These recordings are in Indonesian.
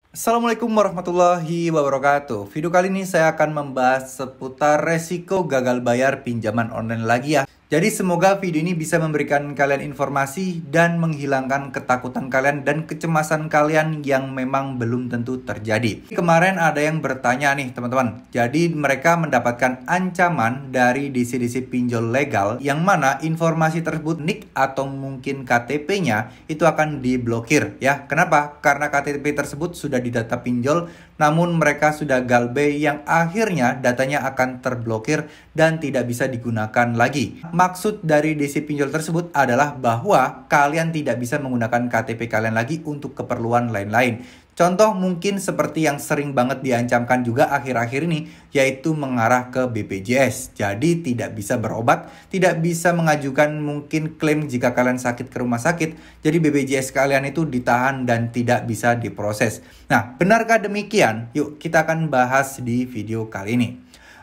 Assalamualaikum warahmatullahi wabarakatuh. Video kali ini saya akan membahas seputar resiko gagal bayar pinjaman online lagi ya. Jadi semoga video ini bisa memberikan kalian informasi dan menghilangkan ketakutan kalian dan kecemasan kalian yang memang belum tentu terjadi. Kemarin ada yang bertanya nih teman-teman. Jadi mereka mendapatkan ancaman dari DC-DC pinjol legal yang mana informasi tersebut NIK atau mungkin KTP-nya itu akan diblokir ya. Kenapa? Karena KTP tersebut sudah didata pinjol namun mereka sudah galbay yang akhirnya datanya akan terblokir dan tidak bisa digunakan lagi. Maksud dari DC pinjol tersebut adalah bahwa kalian tidak bisa menggunakan KTP kalian lagi untuk keperluan lain-lain. Contoh mungkin seperti yang sering banget diancamkan juga akhir-akhir ini, yaitu mengarah ke BPJS. Jadi tidak bisa berobat, tidak bisa mengajukan mungkin klaim jika kalian sakit ke rumah sakit. Jadi BPJS kalian itu ditahan dan tidak bisa diproses. Nah, benarkah demikian? Yuk kita akan bahas di video kali ini.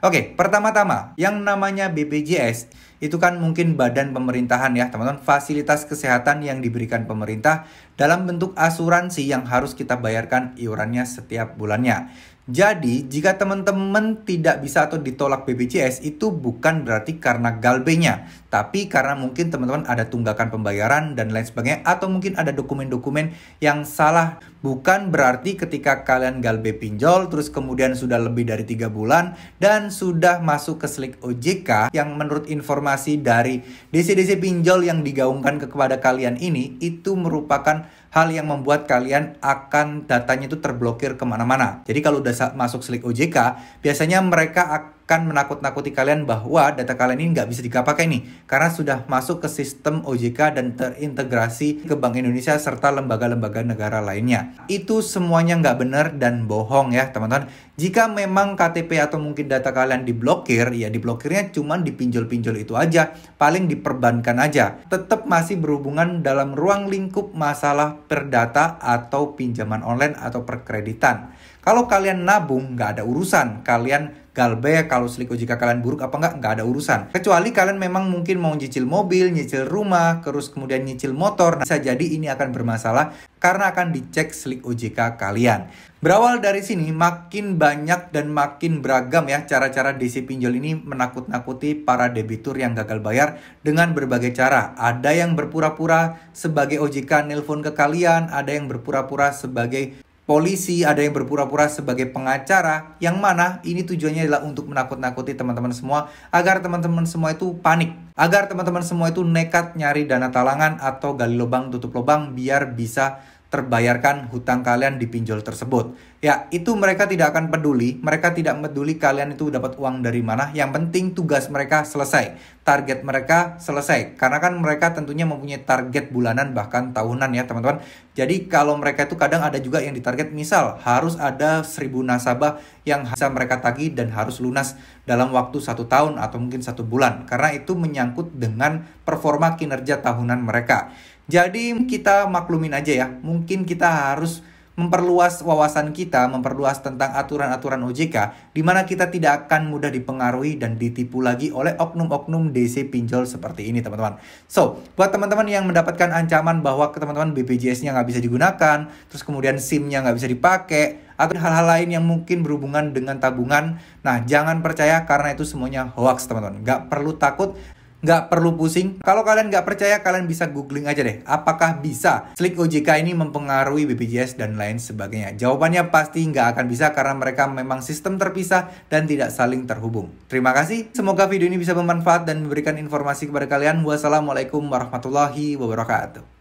Oke, pertama-tama yang namanya BPJS itu kan mungkin badan pemerintahan ya teman-teman, fasilitas kesehatan yang diberikan pemerintah dalam bentuk asuransi yang harus kita bayarkan iurannya setiap bulannya. Jadi jika teman-teman tidak bisa atau ditolak BPJS itu bukan berarti karena galbenya, tapi karena mungkin teman-teman ada tunggakan pembayaran dan lain sebagainya, atau mungkin ada dokumen-dokumen yang salah. Bukan berarti ketika kalian galbe pinjol terus kemudian sudah lebih dari 3 bulan dan sudah masuk ke slik OJK yang menurut informasi dari DC-DC pinjol yang digaungkan kepada kalian ini itu merupakan hal yang membuat kalian akan datanya itu terblokir kemana-mana. Jadi kalau udah masuk slik OJK, biasanya mereka akan menakut-nakuti kalian bahwa data kalian ini nggak bisa dipakai nih karena sudah masuk ke sistem OJK dan terintegrasi ke Bank Indonesia serta lembaga-lembaga negara lainnya. Itu semuanya nggak benar dan bohong ya teman-teman. Jika memang KTP atau mungkin data kalian diblokir, ya diblokirnya cuma di pinjol-pinjol itu aja, paling diperbankan aja. Tetap masih berhubungan dalam ruang lingkup masalah perdata atau pinjaman online atau perkreditan. Kalau kalian nabung nggak ada urusan, kalian galbay kalau slik OJK kalian buruk apa nggak ada urusan. Kecuali kalian memang mungkin mau nyicil mobil, nyicil rumah, terus kemudian nyicil motor. Nah, bisa jadi ini akan bermasalah karena akan dicek slik OJK kalian. Berawal dari sini makin banyak dan makin beragam ya cara-cara DC pinjol ini menakut-nakuti para debitur yang gagal bayar dengan berbagai cara. Ada yang berpura-pura sebagai OJK nelpon ke kalian, ada yang berpura-pura sebagai polisi, ada yang berpura-pura sebagai pengacara, yang mana ini tujuannya adalah untuk menakut-nakuti teman-teman semua agar teman-teman semua itu panik, agar teman-teman semua itu nekat nyari dana talangan atau gali lubang tutup lubang biar bisa terbayarkan hutang kalian di pinjol tersebut. Ya, itu mereka tidak akan peduli. Mereka tidak peduli kalian itu dapat uang dari mana. Yang penting tugas mereka selesai. Target mereka selesai. Karena kan mereka tentunya mempunyai target bulanan bahkan tahunan ya teman-teman. Jadi kalau mereka itu kadang ada juga yang ditarget. Misal harus ada 1000 nasabah yang bisa mereka tagih dan harus lunas dalam waktu 1 tahun atau mungkin 1 bulan. Karena itu menyangkut dengan performa kinerja tahunan mereka. Jadi kita maklumin aja ya, mungkin kita harus memperluas wawasan kita, memperluas tentang aturan-aturan OJK, di mana kita tidak akan mudah dipengaruhi dan ditipu lagi oleh oknum-oknum DC pinjol seperti ini teman-teman. So, buat teman-teman yang mendapatkan ancaman bahwa teman-teman BPJS-nya nggak bisa digunakan, terus kemudian SIM-nya nggak bisa dipakai, atau hal-hal lain yang mungkin berhubungan dengan tabungan, nah jangan percaya karena itu semuanya hoax teman-teman. Nggak perlu takut, nggak perlu pusing. Kalau kalian nggak percaya, kalian bisa googling aja deh. Apakah bisa slik OJK ini mempengaruhi BPJS dan lain sebagainya? Jawabannya pasti nggak akan bisa karena mereka memang sistem terpisah dan tidak saling terhubung. Terima kasih. Semoga video ini bisa bermanfaat dan memberikan informasi kepada kalian. Wassalamualaikum warahmatullahi wabarakatuh.